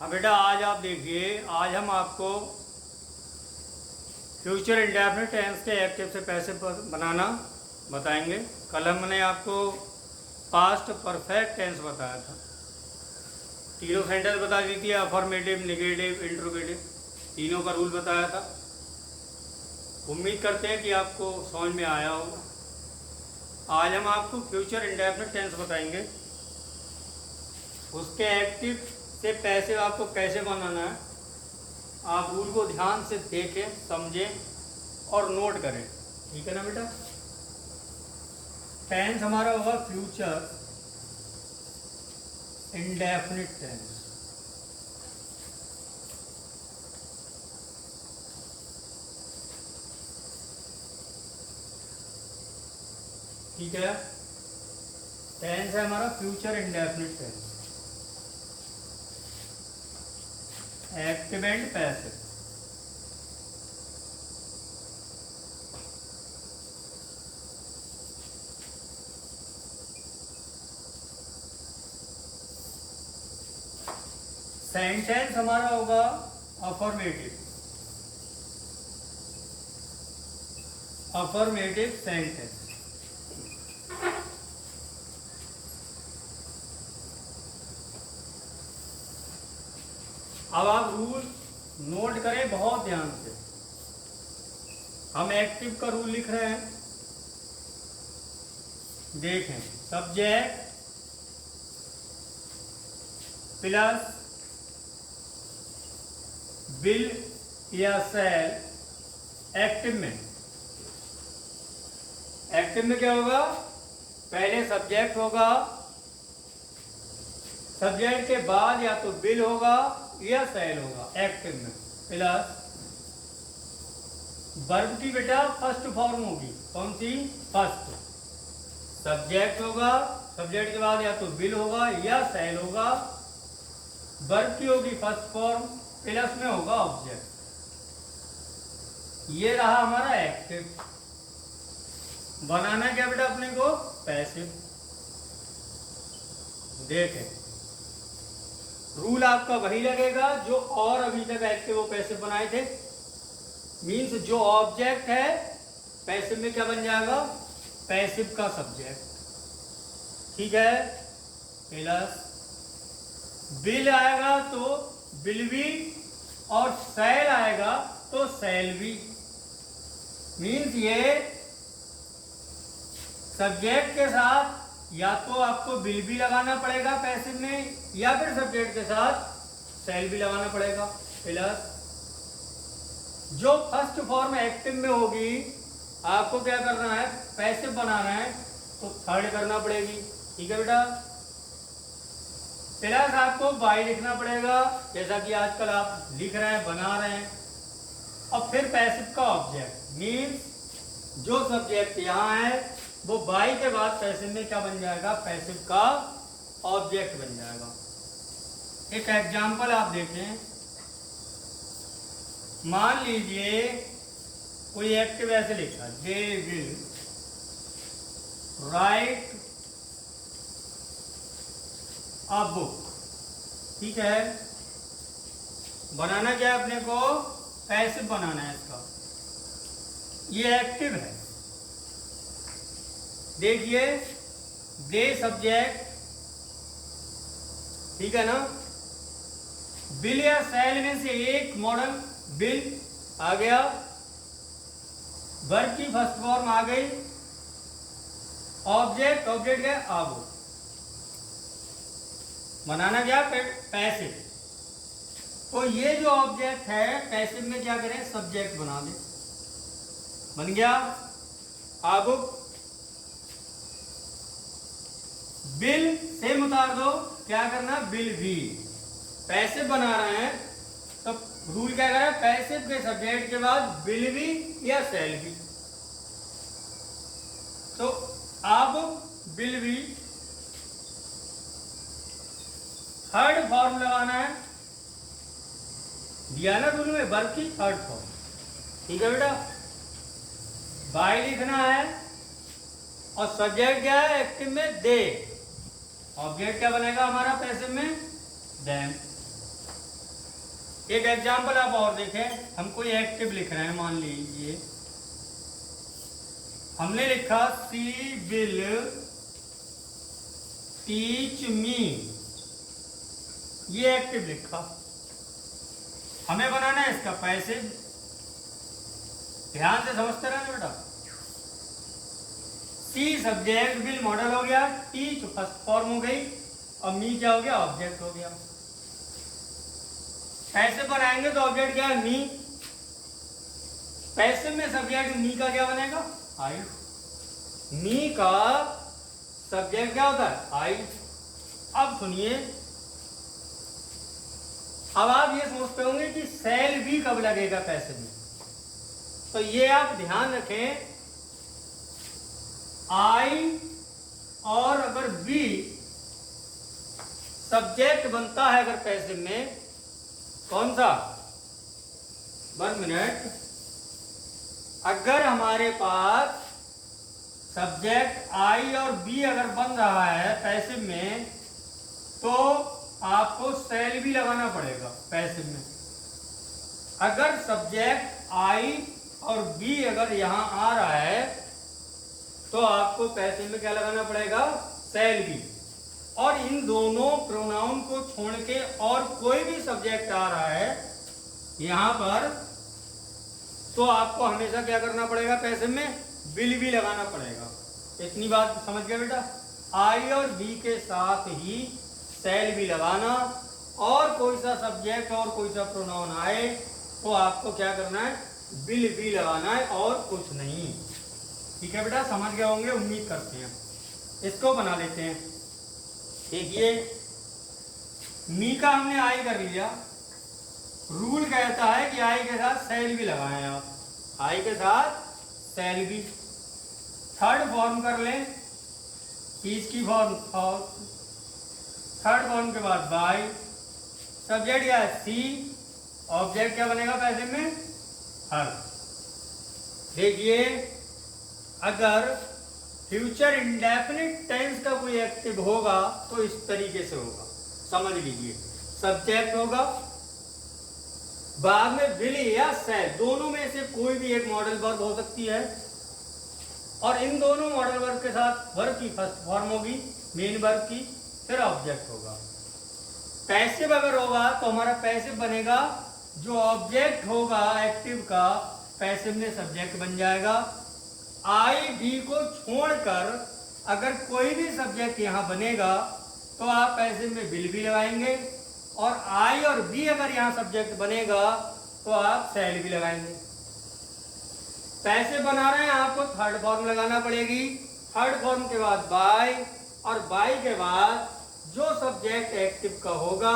हाँ बेटा, आज आप देखिए, आज हम आपको फ्यूचर इंडेफिनिट टेंस के एक्टिव से पैसे बनाना बताएंगे। कल हमने आपको पास्ट परफेक्ट टेंस बताया था, तीनों सेंटेंस बता दी थी, अफर्मेटिव, नेगेटिव, इंट्रोगेटिव, तीनों का रूल बताया था। उम्मीद करते हैं कि आपको समझ में आया होगा। आज हम आपको फ्यूचर इंडेफिनिट टेंस बताएंगे, उसके एक्टिव से पैसे आपको कैसे बनाना है। आप रूल को ध्यान से देखें, समझें और नोट करें, ठीक है ना बेटा। टेंस हमारा होगा फ्यूचर इंडेफिनिट टेंस। ठीक है, टेंस है हमारा future indefinite tense, active and passive. Sentence हमारा होगा अफर्मेटिव, अफर्मेटिव सेंटेंस। अब आप रूल नोट करें बहुत ध्यान से। हम एक्टिव का रूल लिख रहे हैं, देखें, सब्जेक्ट प्लस विल या सेल एक्टिव में। एक्टिव में क्या होगा, पहले सब्जेक्ट होगा, सब्जेक्ट के बाद या तो विल होगा या सेल होगा एक्टिव में, प्लस वर्ब की बेटा फर्स्ट फॉर्म होगी। कौन सी? फर्स्ट। सब्जेक्ट होगा, सब्जेक्ट के बाद या तो विल होगा या सेल होगा, वर्ब की होगी फर्स्ट फॉर्म, प्लस में होगा ऑब्जेक्ट। ये रहा हमारा एक्टिव। बनाना क्या बेटा अपने को? पैसिव। देखें, रूल आपका वही लगेगा जो और अभी तक एक्टिव और पैसिव बनाए थे। मीन्स जो ऑब्जेक्ट है पैसिव में क्या बन जाएगा? पैसिव का सब्जेक्ट, ठीक है। प्लस विल आएगा तो विल भी, और सेल आएगा तो सेल भी। मीन्स ये सब्जेक्ट के साथ या तो आपको विल भी लगाना पड़ेगा पैसिव में, या फिर सब्जेक्ट के साथ सेल भी लगाना पड़ेगा। प्लस जो फर्स्ट फॉर्म एक्टिव में होगी आपको क्या करना है? पैसिव बनाना है तो थर्ड करना पड़ेगी, ठीक है बेटा। प्लस आपको बाई लिखना पड़ेगा, जैसा कि आजकल आप लिख रहे हैं, बना रहे हैं। और फिर पैसिव का ऑब्जेक्ट, मीन्स जो सब्जेक्ट यहां है वो बाई के बाद पैसिव में क्या बन जाएगा? पैसिव का ऑब्जेक्ट बन जाएगा। एक एग्जांपल आप देखें, मान लीजिए कोई एक्टिव ऐसे लिखा, they will write a book, ठीक है। बनाना क्या है अपने को? पैसिव बनाना है इसका। ये एक्टिव है, देखिए, दे सब्जेक्ट, ठीक है ना। विल या सेल में से एक मॉडल विल आ गया, वर्ब की फर्स्ट फॉर्म आ गई, ऑब्जेक्ट, ऑब्जेक्ट क्या? आबो। बनाना क्या? पैसिव। तो ये जो ऑब्जेक्ट है पैसिव में क्या करें? सब्जेक्ट बना दे। बन गया आबो। बिल सेम उतार दो, क्या करना? बिल भी। पैसिव बना रहे हैं तो रूल क्या करें? पैसिव के सब्जेक्ट के बाद बिल भी या सेल भी। तो अब बिल भी थर्ड फॉर्म लगाना है, दिया ना रूल में, वर्ब की थर्ड फॉर्म, ठीक है बेटा। बाय लिखना है और सब्जेक्ट क्या है एक्टिव में? दे। ऑब्जेक्ट क्या बनेगा हमारा पैसिव में? देम। एक एग्जाम्पल आप और देखें, हम कोई एक्टिव लिख रहे हैं, मान लीजिए हमने लिखा सी विल टीच मी, ये एक्टिव लिखा, हमें बनाना है इसका पैसिव। ध्यान से समझते रहना बेटा। सी सब्जेक्ट, विल मॉडल हो गया, टीच फर्स्ट फॉर्म हो गई, और मी क्या हो गया, ऑब्जेक्ट हो गया। पैसिव बनाएंगे तो ऑब्जेक्ट क्या है, मी। पैसिव में सब्जेक्ट मी का क्या बनेगा, आई। मी का सब्जेक्ट क्या होता है, आई। अब सुनिए, अब आप ये सोचते होंगे कि सेल भी कब लगेगा पैसिव में, तो ये आप ध्यान रखें, आई और अगर बी सब्जेक्ट बनता है अगर पैसिव में, कौन सा, 1 मिनट, अगर हमारे पास सब्जेक्ट आई और बी अगर बन रहा है पैसिव में, तो आपको सेल भी लगाना पड़ेगा पैसिव में। अगर सब्जेक्ट आई और बी अगर यहां आ रहा है, तो आपको पैसिव में क्या लगाना पड़ेगा, सेल भी। और इन दोनों प्रोनाउन को छोड़ के और कोई भी सब्जेक्ट आ रहा है यहां पर, तो आपको हमेशा क्या करना पड़ेगा, पैसिव में विल भी लगाना पड़ेगा। इतनी बात समझ गए बेटा। आई और बी के साथ ही सेल भी लगाना, और कोई सा सब्जेक्ट और कोई सा प्रोनाउन आए तो आपको क्या करना है, विल भी लगाना है, और कुछ नहीं। ठीक है बेटा, समझ गए होंगे, उम्मीद करते हैं। इसको बना लेते हैं। देखिए, मी का हमने आई कर लिया, रूल कहता है कि आई के साथ सेल भी लगाएं आप, आई के साथ सेल भी। थर्ड फॉर्म कर लें, इसकी फॉर्म थर्ड फॉर्म के बाद बाय, सब्जेक्ट क्या है, सी, ऑब्जेक्ट क्या बनेगा पैसिव में, हर। देखिए, अगर फ्यूचर इंडेफिनिट टेंस का कोई एक्टिव होगा तो इस तरीके से होगा, समझ लीजिए। सब्जेक्ट होगा, बाद में विल या सेल, दोनों में से कोई भी एक मॉडल वर्ब हो सकती है, और इन दोनों मॉडल वर्ब के साथ वर्ब की फर्स्ट फॉर्म होगी, मेन वर्ब की, फिर ऑब्जेक्ट होगा। पैसिव अगर होगा तो हमारा पैसिव बनेगा, जो ऑब्जेक्ट होगा एक्टिव का, पैसिव में सब्जेक्ट बन जाएगा। आई बी को छोड़कर अगर कोई भी सब्जेक्ट यहां बनेगा तो आप पैसिव में विल भी लगाएंगे, और आई और बी अगर यहां सब्जेक्ट बनेगा तो आप सेल भी लगाएंगे। पैसिव बना रहे हैं, आपको थर्ड फॉर्म लगाना पड़ेगी, थर्ड फॉर्म के बाद बाय, और बाय के बाद जो सब्जेक्ट एक्टिव का होगा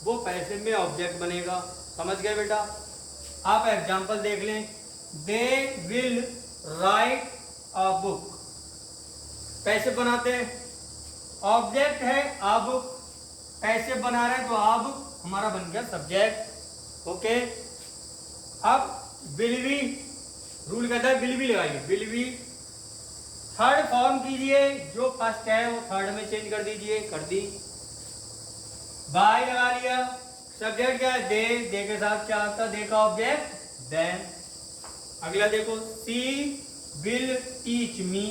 वो पैसिव में ऑब्जेक्ट बनेगा। समझ गए बेटा। आप एग्जांपल देख लें, they will write a book, passive बनाते हैं, ऑब्जेक्ट है अ बुक, पैसिव बना रहे हैं तो अ बुक हमारा बन गया सब्जेक्ट। ओके, अब विल बी, रूल कहता है विल बी लगाइए, विल बी। थर्ड फॉर्म कीजिए, जो फर्स्ट है वो थर्ड में चेंज कर दीजिए, कर दी। बाय लगा लिया, सब्जेक्ट क्या है, दे, दे के साथ क्या आता है, दे का ऑब्जेक्ट देन। अगला देखो, she will teach me,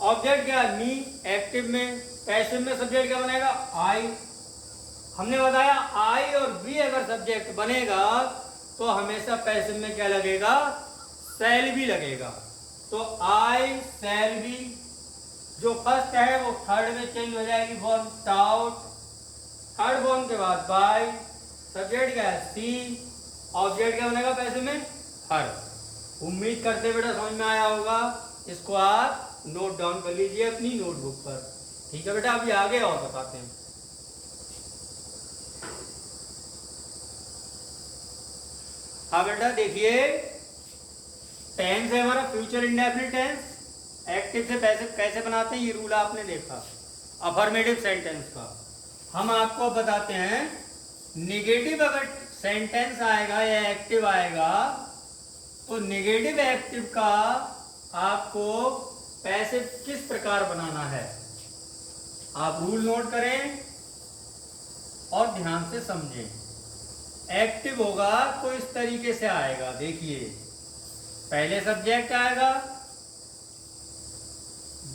object क्या है, मी, एक्टिव में, पैसिव में सब्जेक्ट क्या बनेगा, आई। हमने बताया आई और बी अगर सब्जेक्ट बनेगा तो हमेशा पैसिव में क्या लगेगा, सेल भी लगेगा। तो आई सेल बी, जो फर्स्ट है वो थर्ड में चेंज हो जाएगी फॉर्म, टाउट। थर्ड फॉर्म के बाद बाय, सब्जेक्ट क्या है, सी, ऑब्जेक्ट क्या बनेगा पैसिव में, हर। उम्मीद करते बेटा समझ में आया होगा। इसको आप नोट डाउन कर लीजिए अपनी नोटबुक पर। ठीक है बेटा, अभी आगे और बताते हैं। हाँ बेटा देखिए, टेंस है हमारा फ्यूचर इंडेफिनिट टेंस, एक्टिव से पैसिव कैसे बनाते हैं ये रूल आपने देखा। अफर्मेटिव सेंटेंस का हम आपको बताते हैं, निगेटिव अगर सेंटेंस आएगा या एक्टिव आएगा तो निगेटिव एक्टिव का आपको पैसिव किस प्रकार बनाना है, आप रूल नोट करें और ध्यान से समझें। एक्टिव होगा तो इस तरीके से आएगा। देखिए पहले सब्जेक्ट आएगा,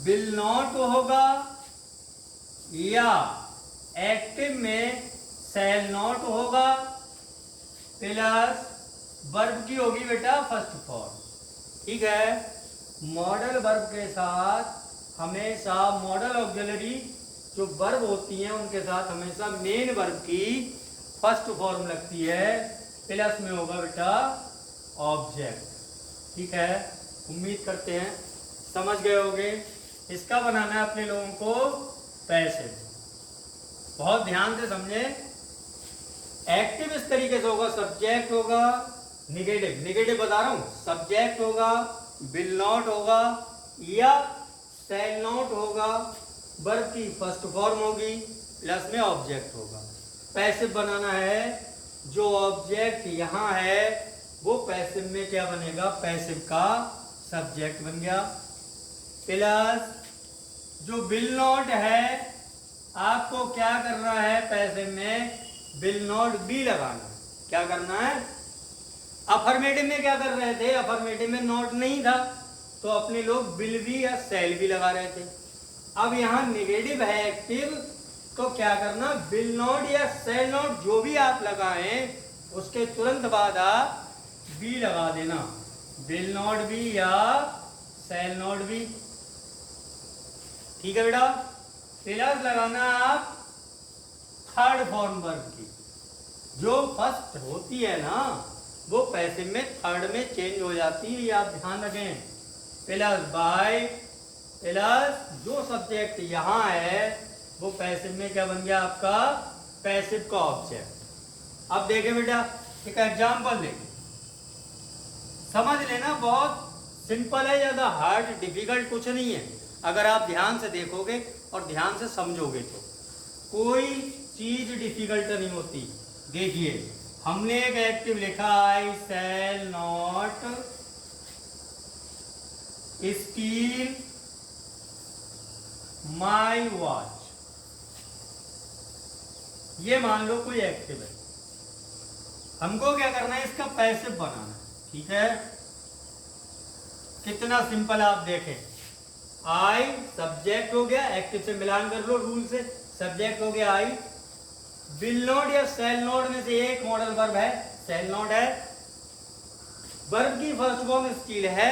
विल नॉट होगा, या एक्टिव में शैल नॉट होगा, प्लस वर्ब की होगी बेटा फर्स्ट फॉर्म। ठीक है, मॉडल वर्ब के साथ हमेशा मॉडल ऑक्सिलरी जो वर्ब होती हैं उनके साथ हमेशा मेन वर्ब की फर्स्ट फॉर्म लगती है, प्लस में होगा बेटा ऑब्जेक्ट। ठीक है, उम्मीद करते हैं समझ गए होंगे। इसका बनाना है अपने लोगों को पैसिव। बहुत ध्यान से समझे। एक्टिव इस तरीके से होगा, सब्जेक्ट होगा, निगेटिव बता रहा हूं, सब्जेक्ट होगा, विल नॉट होगा या शैल नॉट होगा, वर्ब की फर्स्ट फॉर्म होगी, प्लस में ऑब्जेक्ट होगा। पैसिव बनाना है, जो ऑब्जेक्ट यहां है वो पैसिव में क्या बनेगा, पैसिव का सब्जेक्ट बन गया, प्लस जो विल नॉट है आपको क्या करना है, पैसिव में विल नॉट बी लगाना। क्या करना है, अफर्मेटिव में क्या कर रहे थे, अफर्मेटिव में नॉट नहीं था तो अपने लोग विल बी या शैल भी लगा रहे थे। अब यहाँ नेगेटिव है एक्टिव, तो क्या करना, विल नॉट या शैल नॉट जो भी आप लगाएं उसके तुरंत बाद आप बी लगा देना, विल नॉट बी या शैल नॉट बी। ठीक है बेटा, प्लस लगाना आप थर्ड फॉर्म वर्ब की, जो फर्स्ट होती है ना वो पैसिव में थर्ड में चेंज हो जाती है, ये आप ध्यान रखें। प्लस बाय, प्लस जो सब्जेक्ट यहां है वो पैसिव में क्या बन गया आपका, पैसिव का ऑब्जेक्ट। अब देखें बेटा एक एग्जांपल देखें, समझ लेना, बहुत सिंपल है, ज्यादा हार्ड डिफिकल्ट कुछ नहीं है। अगर आप ध्यान से देखोगे और ध्यान से समझोगे तो कोई चीज डिफिकल्ट नहीं होती। देखिए हमने एक एक्टिव लिखा, I shall not steal my watch, ये मान लो कोई एक्टिव है, हमको क्या करना है, इसका पैसिव बनाना है। ठीक है, कितना सिंपल आप देखें, आई सब्जेक्ट हो गया, एक्टिव से मिलान कर लो रूल से, सब्जेक्ट हो गया आई, विल नॉट या शैल नॉट में से एक मॉडल वर्ब है, शैल नॉट है, वर्ब की फर्स्ट फॉर्म स्टील है,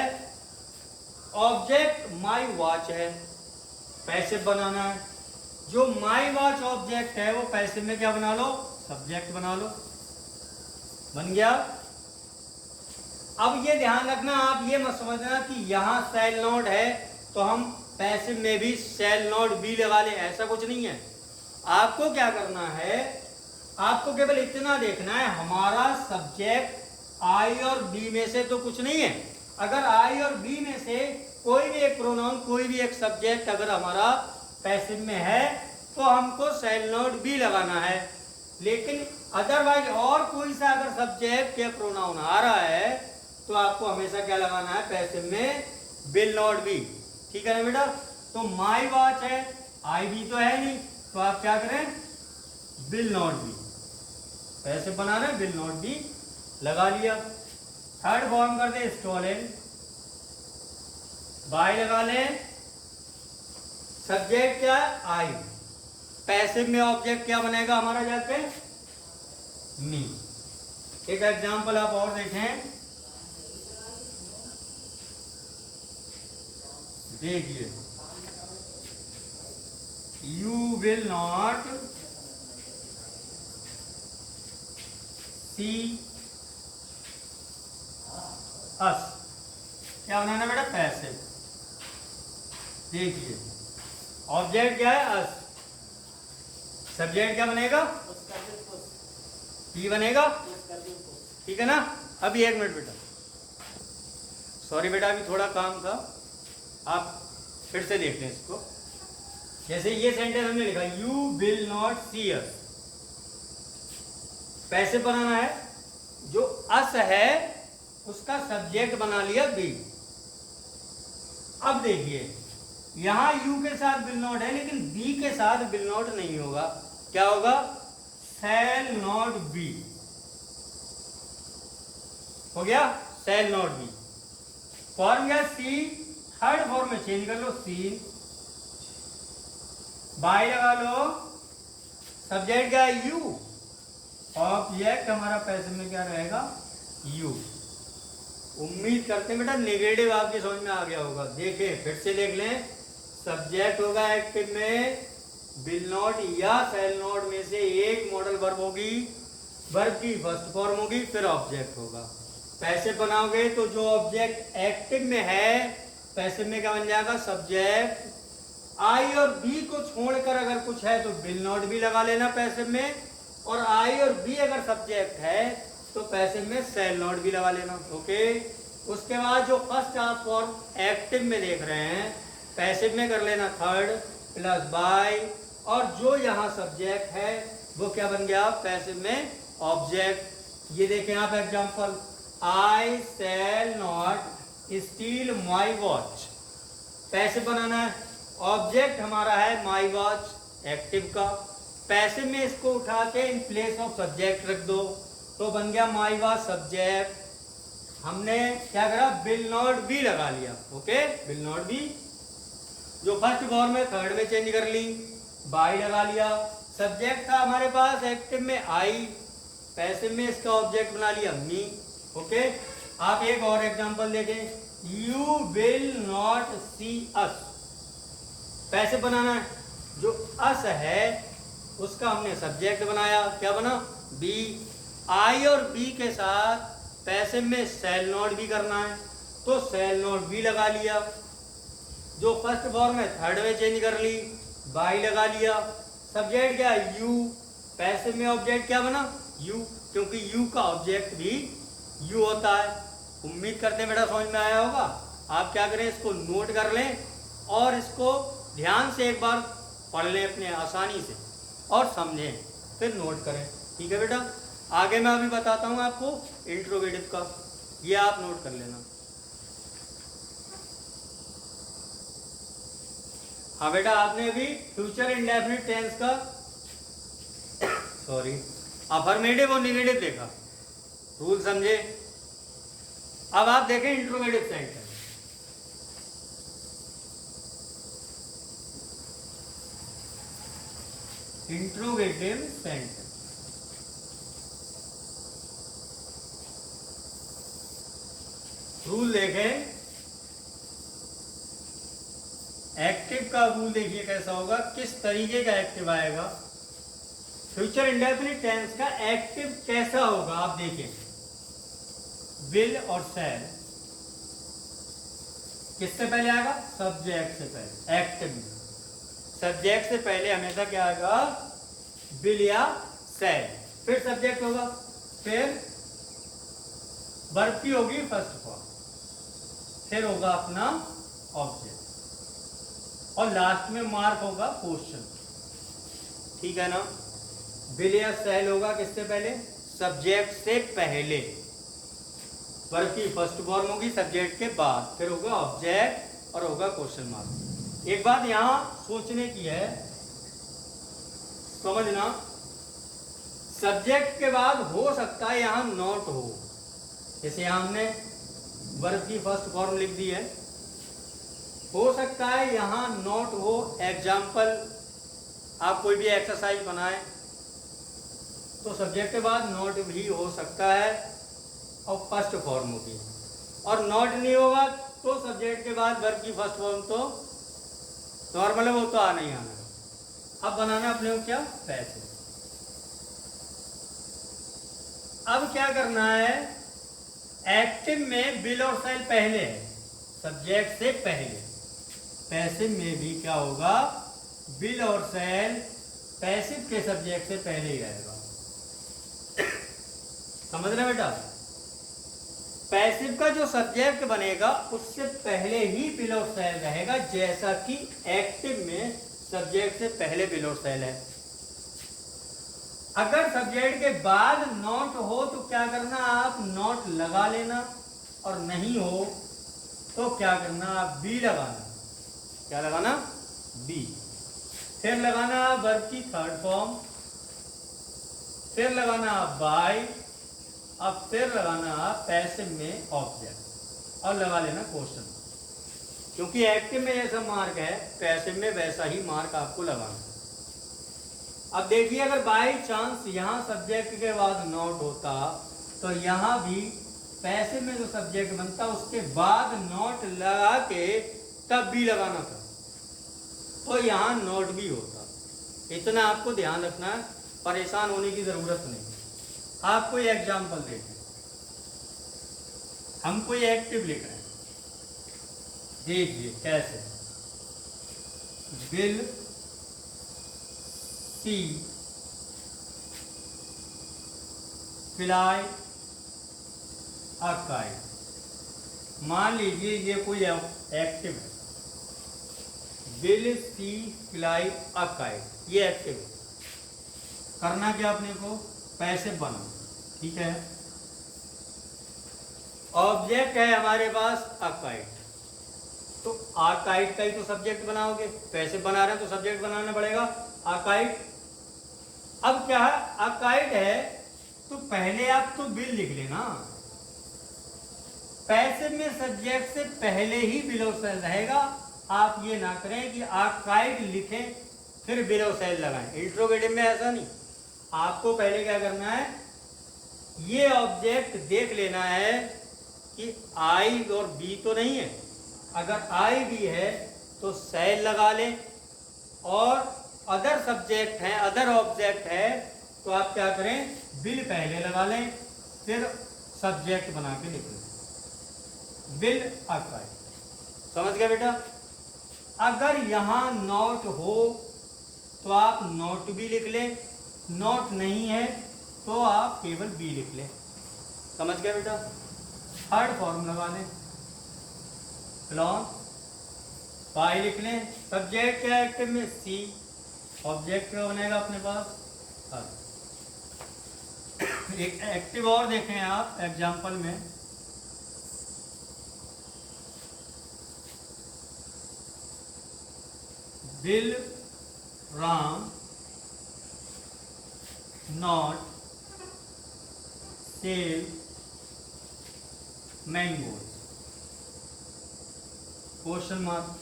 ऑब्जेक्ट माई वॉच है, पैसिव बनाना है। जो माई वॉच ऑब्जेक्ट है वो पैसिव में क्या बना लो, सब्जेक्ट बना लो, बन गया। अब ये ध्यान रखना, आप ये मत समझना कि यहां शैल नॉट है तो हम पैसिव में भी शैल नॉट बी लगा ले, ऐसा कुछ नहीं है। आपको क्या करना है, आपको केवल इतना देखना है हमारा सब्जेक्ट आई और बी में से तो कुछ नहीं है। अगर आई और बी में से कोई भी एक प्रोनाउन, कोई भी एक सब्जेक्ट अगर हमारा पैसिव में है तो हमको शैल नॉट बी लगाना है, लेकिन अदरवाइज और कोई सा अगर सब्जेक्ट या प्रोनाउन आ रहा है तो आपको हमेशा क्या लगाना है, पैसिव में विल नॉट बी। ठीक है ना बेटा, तो माई वॉच है, आई भी तो है नहीं, तो आप क्या करें, विल नॉट बी, पैसिव बना रहे विल नॉट बी लगा लिया। थर्ड फॉर्म कर दे, स्टोलन, बाय लगा लें, सब्जेक्ट क्या है, आई, पैसिव में ऑब्जेक्ट क्या बनेगा हमारा जाके, मी। एक एग्जांपल आप और देखें, देखिए, यू विल नॉट सी अस, क्या बनाना बेटा, पैसिव। देखिए ऑब्जेक्ट क्या है, अस, सब्जेक्ट क्या बनेगा, ही बनेगा। ठीक है ना, अभी एक मिनट बेटा, सॉरी बेटा अभी थोड़ा काम था, आप फिर से देखते हैं इसको। जैसे ये सेंटेंस हमने लिखा, you will not see us, passive बनाना है, जो अस है उसका सब्जेक्ट बना लिया बी। अब देखिए यहां यू के साथ विल नॉट है, लेकिन बी के साथ विल नॉट नहीं होगा, क्या होगा, शैल नॉट बी। हो गया शैल नॉट बी। फॉर्म गया सी, थर्ड फॉर्म में चेंज कर लो सीन, बाय लगा लो, सब्जेक्ट क्या है यू, ऑब्जेक्ट हमारा पैसिव में क्या रहेगा यू। उम्मीद करते हैं बेटा नेगेटिव आपके समझ में आ गया होगा। देखें फिर से देख लें, सब्जेक्ट होगा एक्टिव में विल नॉट या शैल नॉट में से एक मॉडल वर्ब होगी, वर्ब की फर्स्ट फॉर्म होगी, फिर ऑब्जेक्ट होगा। पैसिव बनाओगे तो जो ऑब्जेक्ट एक्टिव में है पैसिव में क्या बन जाएगा सब्जेक्ट। आई और बी को छोड़कर अगर कुछ है तो विल नॉट भी लगा लेना पैसिव में, और आई और बी अगर सब्जेक्ट है तो पैसिव में शैल नॉट भी लगा लेना। ओके, उसके बाद जो फर्स्ट आप फॉर्म एक्टिव में देख रहे हैं पैसिव में कर लेना थर्ड प्लस बाय, और जो यहाँ सब्जेक्ट है वो क्या बन गया पैसिव में ऑब्जेक्ट। ये देखें आप example, I shall not steal my watch, passive बनाना है, ऑब्जेक्ट हमारा है माई वॉच एक्टिव का, पैसिव में इसको उठा के इन प्लेस ऑफ सब्जेक्ट रख दो तो बन गया माई वॉच सब्जेक्ट। हमने क्या करा विल नॉट बी लगा लिया। ओके, विल नॉट बी जो फर्स्ट फॉर्म में थर्ड में चेंज कर ली, बाय लगा लिया, सब्जेक्ट था हमारे पास एक्टिव में आई, पैसिव में इसका ऑब्जेक्ट बना लिया मी। ओके, आप एक और एग्जांपल देखें, you will not see us, passive बनाना है, जो अस है उसका हमने सब्जेक्ट बनाया, क्या बना बी। आई और बी के साथ पैसिव में शैल नॉट भी करना है तो शैल नॉट भी लगा लिया, जो फर्स्ट फॉर्म है थर्ड में चेंज कर ली, बाय लगा लिया, सब्जेक्ट क्या यू, पैसिव में ऑब्जेक्ट क्या बना यू, क्योंकि यू का ऑब्जेक्ट भी यू होता है। उम्मीद करते हैं बेटा समझ में आया होगा। आप क्या करें इसको नोट कर लें और इसको ध्यान से एक बार पढ़ लें अपने आसानी से और समझें, फिर नोट करें। ठीक है बेटा, आगे मैं अभी बताता हूँ आपको इंट्रोगेटिव का, ये आप नोट कर लेना। हाँ बेटा, आपने अभी फ्यूचर इंडेफिनिट टेंस का सॉरी अफर्मेटिव और नेगेटिव देखा, रूल समझे। अब आप देखें interrogative sentence. Interrogative sentence rule देखें, एक्टिव का रूल देखिए कैसा होगा, किस तरीके का एक्टिव आएगा। फ्यूचर इंडेफिनिट टेंस का एक्टिव कैसा होगा आप देखिए, विल और शैल किससे पहले आएगा सब्जेक्ट से पहले। एक्टिव में सब्जेक्ट से पहले हमेशा क्या आएगा विल या शैल, फिर सब्जेक्ट होगा, फिर वर्ब की होगी फर्स्ट फॉर्म, फिर होगा अपना ऑब्जेक्ट, और लास्ट में मार्क होगा क्वेश्चन। ठीक है ना, विल या शैल होगा किससे पहले सब्जेक्ट से पहले, वर्ब की फर्स्ट फॉर्म होगी सब्जेक्ट के बाद, फिर होगा ऑब्जेक्ट और होगा क्वेश्चन मार्क। एक बात यहां सोचने की है, समझना, सब्जेक्ट के बाद हो सकता है यहां नॉट हो, जैसे यहां हमने वर्ब की फर्स्ट फॉर्म लिख दी है, हो सकता है यहां नॉट हो। एग्जाम्पल, आप कोई भी एक्सरसाइज बनाए तो सब्जेक्ट के बाद नॉट भी हो सकता है और फर्स्ट फॉर्म होगी, और नॉट नहीं होगा तो सब्जेक्ट के बाद वर्ब की फर्स्ट फॉर्म तो नॉर्मल है, वो तो आना ही आना। अब बनाना अपने को क्या पैसिव। अब क्या करना है, एक्टिव में विल और शैल पहले है सब्जेक्ट से पहले, पैसिव में भी क्या होगा विल और शैल पैसिव के सब्जेक्ट से पहले ही रहेगा। समझ रहे बेटा, पैसिव का जो सब्जेक्ट बनेगा उससे पहले ही विल और शैल रहेगा, जैसा कि एक्टिव में सब्जेक्ट से पहले विल और शैल है। अगर सब्जेक्ट के बाद नॉट हो तो क्या करना, आप नॉट लगा लेना, और नहीं हो तो क्या करना, आप बी लगाना। क्या लगाना बी, फिर लगाना वर्ब की थर्ड फॉर्म, फिर लगाना बाय, अब फिर लगाना आप पैसिव में ऑब्जेक्ट और लगा लेना क्वेश्चन, क्योंकि एक्टिव में जैसा मार्क है पैसिव में वैसा ही मार्क आपको लगाना। अब देखिए अगर बाई चांस यहाँ सब्जेक्ट के बाद नॉट होता तो यहाँ भी पैसिव में जो सब्जेक्ट बनता उसके बाद नॉट लगा के तब भी लगाना था, तो यहाँ नॉट भी होता। इतना आपको ध्यान रखना है, परेशान होने की जरूरत नहीं। आपको ये एग्जाम्पल देखें, हम कोई एक्टिव लिख रहे हैं, देखिए कैसे, will see fly a kite. मान लीजिए ये कोई एक्टिव है, will see fly a kite, ये एक्टिव है। करना क्या अपने को, पैसिव बनाओ, ठीक है। ऑब्जेक्ट है हमारे पास अ काइट, तो अ काइट का ही तो सब्जेक्ट बनाओगे, पैसिव बना रहे हैं तो सब्जेक्ट बनाना पड़ेगा अ काइट। अब क्या है, अ काइट है तो पहले आप तो विल लिख लेना, पैसिव में सब्जेक्ट से पहले ही बिलो सेल रहेगा। आप ये ना करें कि आप काइट लिखें फिर बिलो सेल लगाएं, इंट्रोगेटिव में ऐसा नहीं। आपको पहले क्या करना है, ये ऑब्जेक्ट देख लेना है कि आई और बी तो नहीं है। अगर आई बी है तो सेल लगा लें, और अदर सब्जेक्ट है, अदर ऑब्जेक्ट है तो आप क्या करें, बिल पहले लगा लें फिर सब्जेक्ट बना के लिख लें, बिल अ काइट। समझ गए बेटा। अगर यहां नॉट हो तो आप नॉट भी लिख लें, नॉट नहीं है तो आप केवल बी लिख लें। समझ गए बेटा। थर्ड फॉर्म लगा लें, लॉन पाई लिख लें, सब्जेक्ट क्या है एक्टिव में सी, ऑब्जेक्ट क्या बनेगा अपने पास। एक एक्टिव और देखें आप एग्जांपल में, will Ram not sell mangoes, question mark.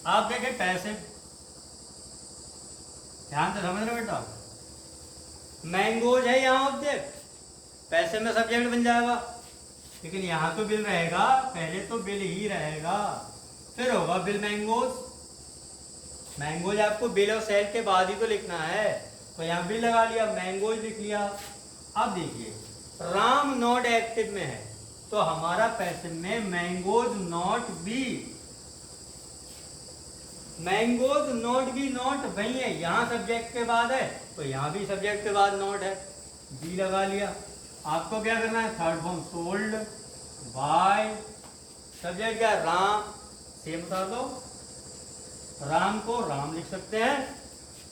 आप देखें पैसे, ध्यान से समझ रहे बेटा, मैंगोज है यहाँ ऑब्जेक्ट, पैसे में सब्जेक्ट बन जाएगा, लेकिन यहाँ तो बिल रहेगा, पहले तो बिल ही रहेगा फिर होगा बिल मैंगोज। मैंगोज आपको बिल और सेल के बाद ही तो लिखना है, तो यहाँ बिल लगा लिया, मैंगोज लिख लिया। अब देखिए राम नॉट एक्टिव में है तो हमारा पैसिव में mangoes not be, mangoes not be, not वही है, यहाँ सब्जेक्ट के बाद है तो यहाँ भी सब्जेक्ट के बाद नॉट है, बी लगा लिया। आपको क्या करना है, third form sold by, subject क्या राम, सेम बता दो, राम को राम लिख सकते हैं।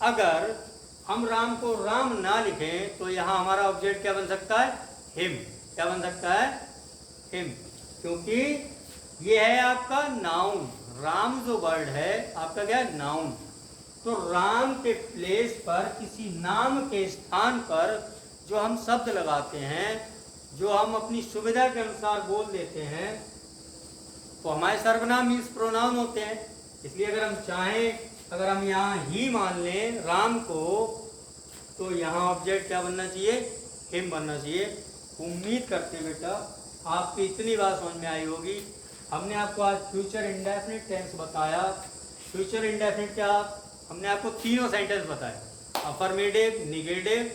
अगर हम राम को राम ना लिखें तो यहाँ हमारा ऑब्जेक्ट क्या बन सकता है, हिम। क्या बन सकता है, हिम, क्योंकि ये है आपका नाउन। राम जो वर्ड है आपका क्या है, नाउन। तो राम के प्लेस पर, किसी नाम के स्थान पर जो हम शब्द लगाते हैं, जो हम अपनी सुविधा के अनुसार बोल देते हैं, तो हमारे सर्वनाम मीन्स प्रोनाउन होते हैं। इसलिए अगर हम चाहें, अगर हम यहाँ ही मान लें राम को, तो यहाँ ऑब्जेक्ट क्या बनना चाहिए, हिम बनना चाहिए। उम्मीद करते हैं बेटा आपकी इतनी बात समझ में आई होगी। हमने आपको आज फ्यूचर इंडेफिनिट टेंस बताया। फ्यूचर इंडेफिनिट क्या, हमने आपको तीनों सेंटेंस बताए, अफर्मेटिव, निगेटिव,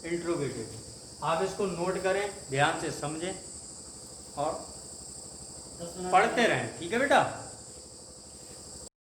इंट्रोगेटिव। आप इसको नोट करें, ध्यान से समझें और पढ़ते रहें, ठीक है बेटा।